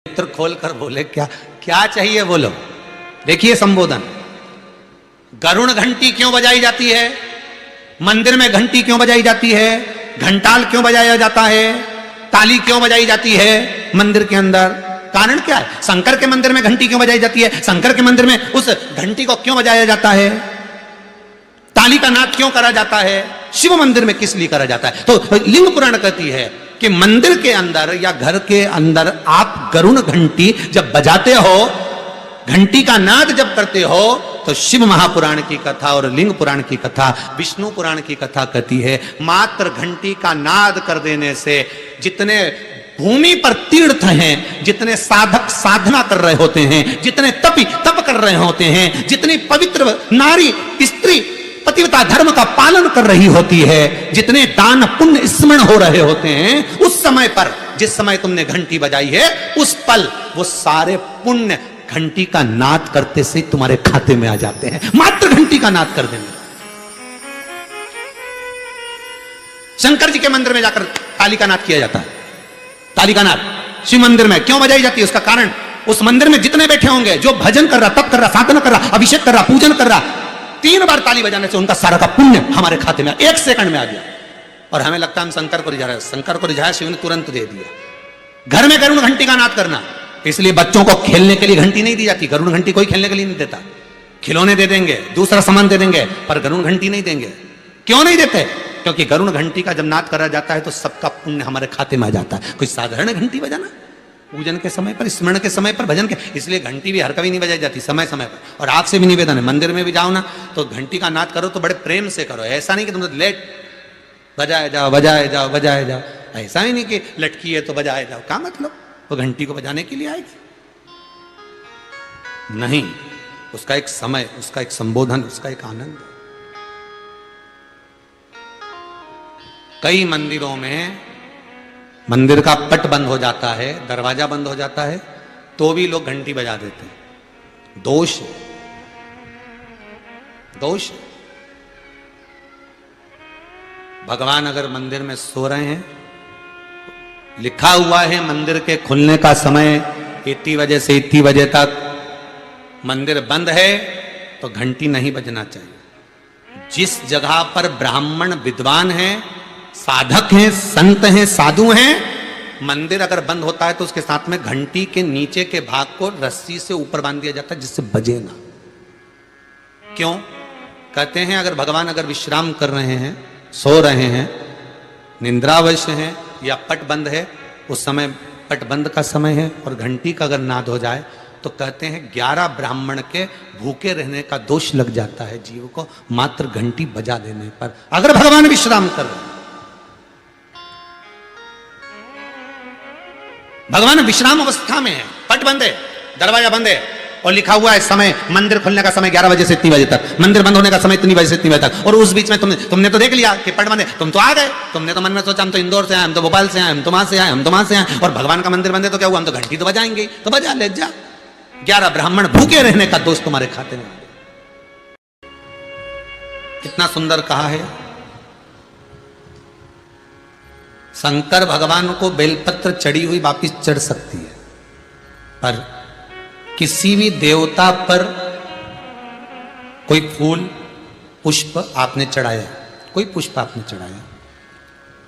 नेत्र खोलकर बोले, क्या क्या चाहिए बोलो। देखिए संबोधन, गरुण घंटी क्यों बजाई जाती है, मंदिर में घंटी क्यों बजाई जाती है, घंटाल क्यों बजाया जाता है, ताली क्यों बजाई जाती है मंदिर के अंदर, कारण क्या है। शंकर के मंदिर में घंटी क्यों बजाई जाती है, शंकर के मंदिर में उस घंटी को क्यों बजाया जाता है, ताली का नाद क्यों करा जाता है, शिव मंदिर में किस लिए करा जाता है। तो लिंग पुराण कहती है कि मंदिर के अंदर या घर के अंदर आप गरुण घंटी जब बजाते हो, घंटी का नाद जब करते हो, तो शिव महापुराण की कथा और लिंग पुराण की कथा, विष्णु पुराण की कथा कहती है, मात्र घंटी का नाद कर देने से जितने भूमि पर तीर्थ हैं, जितने साधक साधना कर रहे होते हैं, जितने तपी तप कर रहे होते हैं, जितनी पवित्र नारी स्त्री पतिव्रता धर्म का पालन कर रही होती है, जितने दान पुण्य स्मरण हो रहे होते हैं, उस समय पर जिस समय तुमने घंटी बजाई है, उस पल वो सारे पुण्य घंटी का नाद करते से तुम्हारे खाते में आ जाते हैं, मात्र घंटी का नाद कर देंगे। शंकर जी के मंदिर में जाकर ताली का नाद किया जाता है। ताली का नाद शिव मंदिर में क्यों बजाई जाती है, उसका कारण उस मंदिर में जितने बैठे होंगे, जो भजन कर रहा, तप कर रहा, साधना कर रहा, अभिषेक कर रहा, पूजन कर रहा, 3 बार ताली बजाने से उनका सारा का पुण्य हमारे खाते में 1 सेकंड में आ गया। और हमें लगता है हम शंकर को रिझा रहे हैं, शंकर को रिझाया, शिव ने तुरंत दे दिया। घर में गरुण घंटी का नाद करना, इसलिए बच्चों को खेलने के लिए घंटी नहीं दी जाती। गरुण घंटी कोई खेलने के लिए नहीं देता, खिलौने दे देंगे, दूसरा सामान दे देंगे, पर गरुण घंटी नहीं देंगे। क्यों नहीं देते, क्योंकि गरुण घंटी का जब नाद करा जाता है तो सबका पुण्य हमारे खाते में आ जाता है। कोई साधारण घंटी बजाना पूजन के समय पर, स्मरण के समय पर, भजन के, इसलिए घंटी भी हर कभी नहीं बजाई जाती, समय समय पर। और आपसे भी निवेदन है, मंदिर में भी जाओ ना तो घंटी का नाद करो तो बड़े प्रेम से करो, ऐसा नहीं कि तुम लेट बजाए जाओ बजाए जाओ बजाए जाओ, ऐसा ही नहीं कि लटकी है तो बजाए जाओ। क्या मतलब, वो घंटी को बजाने के लिए आएगी? नहीं, उसका एक समय, उसका एक संबोधन, उसका एक आनंद। कई मंदिरों में मंदिर का पट बंद हो जाता है, दरवाजा बंद हो जाता है, तो भी लोग घंटी बजा देते हैं। दोष, दोष। भगवान अगर मंदिर में सो रहे हैं, लिखा हुआ है मंदिर के खुलने का समय इतनी बजे से इतनी बजे तक, मंदिर बंद है तो घंटी नहीं बजना चाहिए। जिस जगह पर ब्राह्मण विद्वान हैं, साधक हैं, संत हैं, साधु हैं, मंदिर अगर बंद होता है तो उसके साथ में घंटी के नीचे के भाग को रस्सी से ऊपर बांध दिया जाता है जिससे बजे ना। क्यों? कहते हैं अगर भगवान अगर विश्राम कर रहे हैं, सो रहे हैं, निंद्रावश हैं या पट बंद है, उस समय पट बंद का समय है और घंटी का अगर नाद हो जाए तो कहते हैं 11 ब्राह्मण के भूखे रहने का दोष लग जाता है जीव को, मात्र घंटी बजा देने पर, अगर भगवान विश्राम कर रहे हैं। भगवान विश्राम अवस्था में है, पट बंद है, दरवाजा बंद है और लिखा हुआ है समय, मंदिर खुलने का समय 11 बजे से इतनी बजे तक, मंदिर बंद होने का समय इतनी बजे से इतनी बजे तक, और उस बीच में तुमने तो देख लिया कि पट बंद है, तुम तो आ गए, तुमने तो मन में सोचा हम तो इंदौर से आए, हम तो भोपाल से आए, हम तो वहां से आए, हम तो वहां से आए, और भगवान का मंदिर बंद है तो क्या हुआ, हम तो घंटी तो बजाएंगे, तो बजा ले जा। 11 ब्राह्मण भूखे रहने का दोष तुम्हारे खाते में। कितना सुंदर कहा है। शंकर भगवान को बेलपत्र चढ़ी हुई वापिस चढ़ सकती है, पर किसी भी देवता पर कोई फूल पुष्प आपने चढ़ाया, कोई पुष्प आपने चढ़ाया,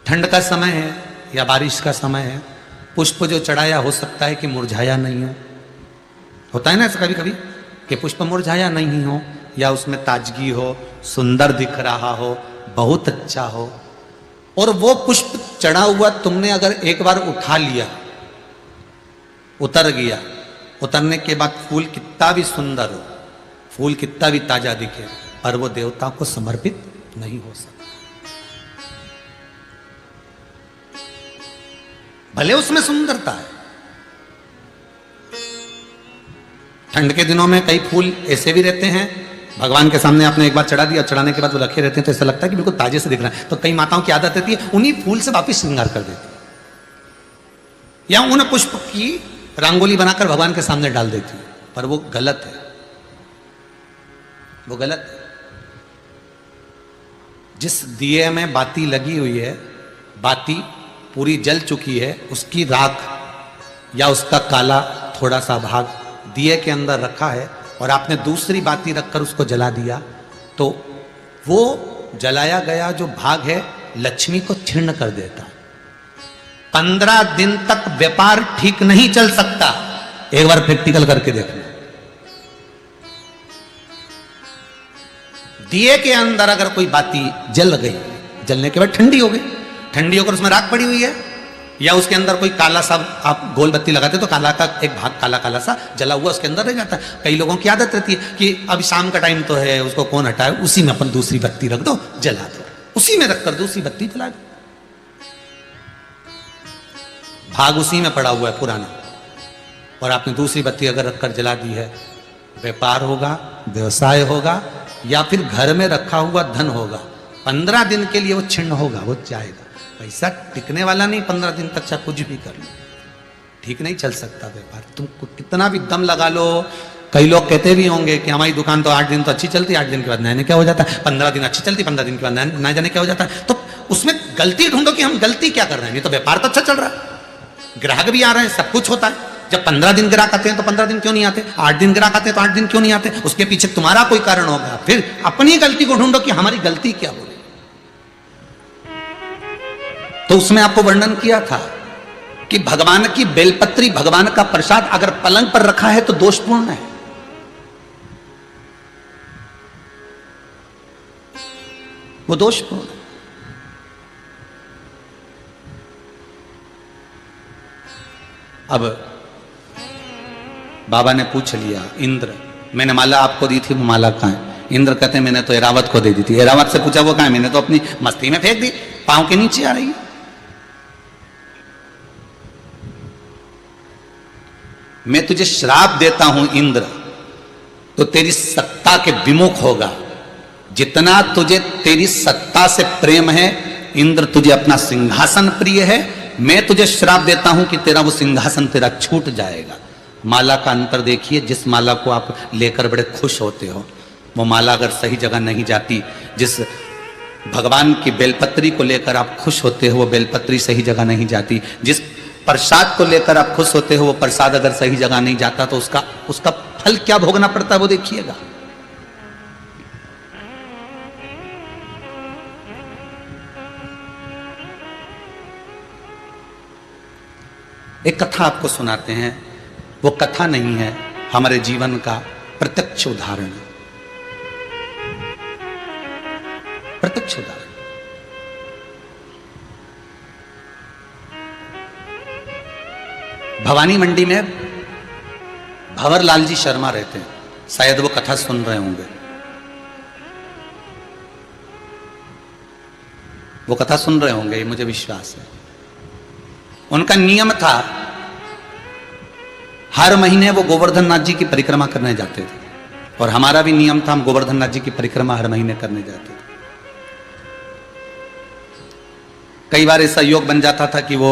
ठंड का समय है या बारिश का समय है, पुष्प जो चढ़ाया हो सकता है कि मुरझाया नहीं हो। होता है ना ऐसा कभी कभी कि पुष्प मुरझाया नहीं हो या उसमें ताजगी हो, सुंदर दिख रहा हो, बहुत अच्छा हो, और वो पुष्प चढ़ा हुआ तुमने अगर एक बार उठा लिया, उतर गया, उतरने के बाद फूल कितना भी सुंदर हो, फूल कितना भी ताजा दिखे, पर वो देवता को समर्पित नहीं हो सकता। भले उसमें सुंदरता है। ठंड के दिनों में कई फूल ऐसे भी रहते हैं, भगवान के सामने आपने एक बार चढ़ा दिया, चढ़ाने के बाद वो रखे रहते हैं तो ऐसा लगता है कि बिल्कुल ताजे से दिख रहा है। तो कई माताओं की आदत रहती है उन्हीं फूल से वापिस श्रृंगार कर देती है, या उन पुष्प की रंगोली बनाकर भगवान के सामने डाल देती है, पर वो गलत है, वो गलत है। जिस दिए में बाती लगी हुई है, बाती पूरी जल चुकी है, उसकी राख या उसका काला थोड़ा सा भाग दिए के अंदर रखा है और आपने दूसरी बाती रखकर उसको जला दिया, तो वो जलाया गया जो भाग है लक्ष्मी को क्षीण कर देता। 15 दिन तक व्यापार ठीक नहीं चल सकता। एक बार प्रैक्टिकल करके देखना। दिए के अंदर अगर कोई बाती जल गई, जलने के बाद ठंडी हो गई, ठंडी होकर उसमें राख पड़ी हुई है, या उसके अंदर कोई काला सा आप गोल बत्ती लगाते तो काला का एक भाग काला काला सा जला हुआ उसके अंदर रह जाता है। कई लोगों की आदत रहती है कि अभी शाम का टाइम तो है, उसको कौन हटाए, उसी में अपन दूसरी बत्ती रख दो, जला दो, उसी में रखकर दूसरी बत्ती जला दो। भाग उसी में पड़ा हुआ है पुराना, और आपने दूसरी बत्ती अगर रखकर जला दी है, व्यापार होगा, व्यवसाय होगा, या फिर घर में रखा हुआ धन होगा। 15 दिन के लिए वो छिन्न होगा, वो जाएगा। पैसा टिकने वाला नहीं 15 दिन तक, चाहे कुछ भी कर लो, ठीक नहीं चल सकता व्यापार। तुम कितना भी दम लगा लो। कई लोग कहते भी होंगे कि हमारी दुकान तो 8 दिन तो अच्छी चलती, 8 दिन के बाद नया क्या हो जाता है, 15 दिन अच्छी चलती, 15 दिन के बाद नया जाने क्या हो जाता है। तो उसमें गलती ढूंढो कि हम गलती क्या कर रहे हैं। नहीं तो व्यापार तो अच्छा चल रहा है, ग्राहक भी आ रहे हैं, सब कुछ होता है। जब 15 दिन ग्राहक आते हैं तो 15 दिन क्यों नहीं आते, 8 दिन ग्राहक आते हैं तो 8 दिन क्यों नहीं आते। उसके पीछे तुम्हारा कोई कारण होगा। फिर अपनी गलती को ढूंढो कि हमारी गलती क्या बोले। तो उसमें आपको वर्णन किया था कि भगवान की बेलपत्री, भगवान का प्रसाद अगर पलंग पर रखा है तो दोषपूर्ण है। वो दोषपूर्ण है। अब बाबा ने पूछ लिया, इंद्र मैंने माला आपको दी थी, वो माला कहां है। इंद्र कहते हैं मैंने तो एरावत को दे दी थी। एरावत से पूछा वो कहां है, मैंने तो अपनी मस्ती में फेंक दी, पांव के नीचे आ रही है। मैं तुझे श्राप देता हूं इंद्र, तो तेरी सत्ता के विमुख होगा। जितना तुझे तेरी सत्ता से प्रेम है इंद्र, तुझे अपना सिंहासन प्रिय है, मैं तुझे श्राप देता हूं कि तेरा वो सिंहासन तेरा छूट जाएगा। माला का अंतर देखिए। जिस माला को आप लेकर बड़े खुश होते हो, वो माला अगर सही जगह नहीं जाती, जिस भगवान की बेलपत्री को लेकर आप खुश होते हो, वो बेलपत्री सही जगह नहीं जाती। जिस प्रसाद को लेकर आप खुश होते हो, वो प्रसाद अगर सही जगह नहीं जाता तो उसका फल क्या भोगना पड़ता है वो देखिएगा। एक कथा आपको सुनाते हैं। वो कथा नहीं है, हमारे जीवन का प्रत्यक्ष उदाहरण, प्रत्यक्ष उदाहरण। भवानी मंडी में भंवरलाल जी शर्मा रहते हैं, शायद वो कथा सुन रहे होंगे। वो कथा सुन रहे होंगे, ये मुझे विश्वास है। उनका नियम था, हर महीने वो गोवर्धन नाथ जी की परिक्रमा करने जाते थे, और हमारा भी नियम था, हम गोवर्धन नाथ जी की परिक्रमा हर महीने करने जाते थे। कई बार ऐसा योग बन जाता था कि वो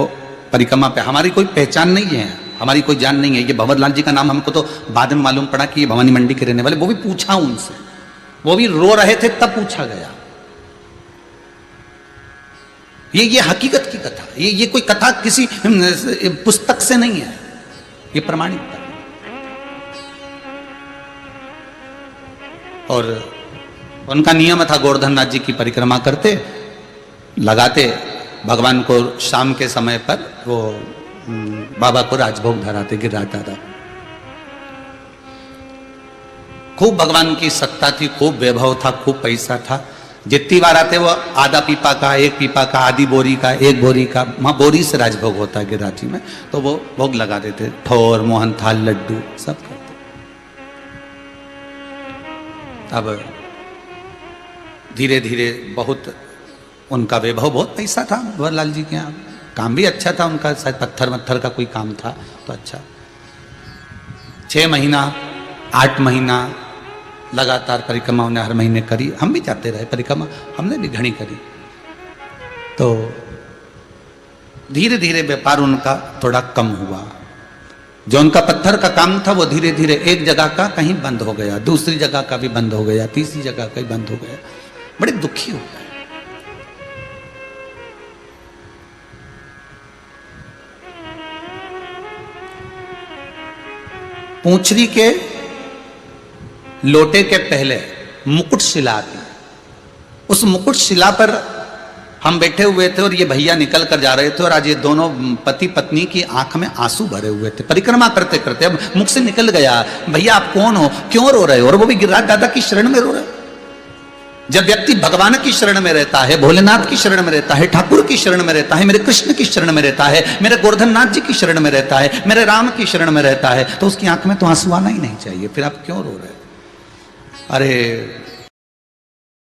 परिक्रमा पे हमारी कोई पहचान नहीं है, हमारी कोई जान नहीं है। ये भंवरलाल जी का नाम हमको तो बाद में मालूम पड़ा कि ये भवानी मंडी के रहने वाले। वो भी पूछा उनसे, वो भी रो रहे थे तब पूछा गया। ये हकीकत की कथा, ये कोई कथा किसी पुस्तक से नहीं है, ये प्रमाणित था। और उनका नियम था, गोवर्धन नाथ जी की परिक्रमा करते, लगाते भगवान को शाम के समय पर वो बाबा को राजभोग धराते, गिराता था। खूब भगवान की सत्ता थी, खूब वैभव था, खूब पैसा था। जितनी बार आते वो आधा पीपा का, एक पीपा का, आधी बोरी का, एक बोरी का, वहां बोरी से राजभोग होता है गिराची में, तो वो भोग लगा देते, ठोर, मोहन थाल, लड्डू सब करते। अब धीरे धीरे बहुत उनका वैभव, बहुत पैसा था भंवरलाल जी के यहाँ, काम भी अच्छा था उनका, शायद पत्थर वत्थर का कोई काम था तो अच्छा। 6 महीना 8 महीना लगातार परिक्रमा उन्हें हर महीने करी। हम भी जाते रहे परिक्रमा, हमने भी घनी करी। तो धीरे धीरे व्यापार उनका थोड़ा कम हुआ। जो उनका पत्थर का काम था वो धीरे धीरे एक जगह का कहीं बंद हो गया, दूसरी जगह का भी बंद हो गया, तीसरी जगह का भी बंद हो गया। बड़े दुखी हो गए। पूंछरी के लोटे के पहले मुकुट शिला आती। उस मुकुट शिला पर हम बैठे हुए थे और ये भैया निकल कर जा रहे थे और आज ये दोनों पति पत्नी की आंख में आंसू भरे हुए थे परिक्रमा करते करते। अब मुख से निकल गया, भैया आप कौन हो, क्यों रो रहे हो? और वो भी गिरिराज दादा की शरण में रो रहे। जब व्यक्ति भगवान की शरण में रहता है, भोलेनाथ की शरण में रहता है, ठाकुर की शरण में रहता है, मेरे कृष्ण की शरण में रहता है, मेरे गोवर्धन नाथ जी की शरण में रहता है, मेरे राम की शरण में रहता है, तो उसकी आंख में तो आंसू आना ही नहीं चाहिए। फिर आप क्यों रो रहे? अरे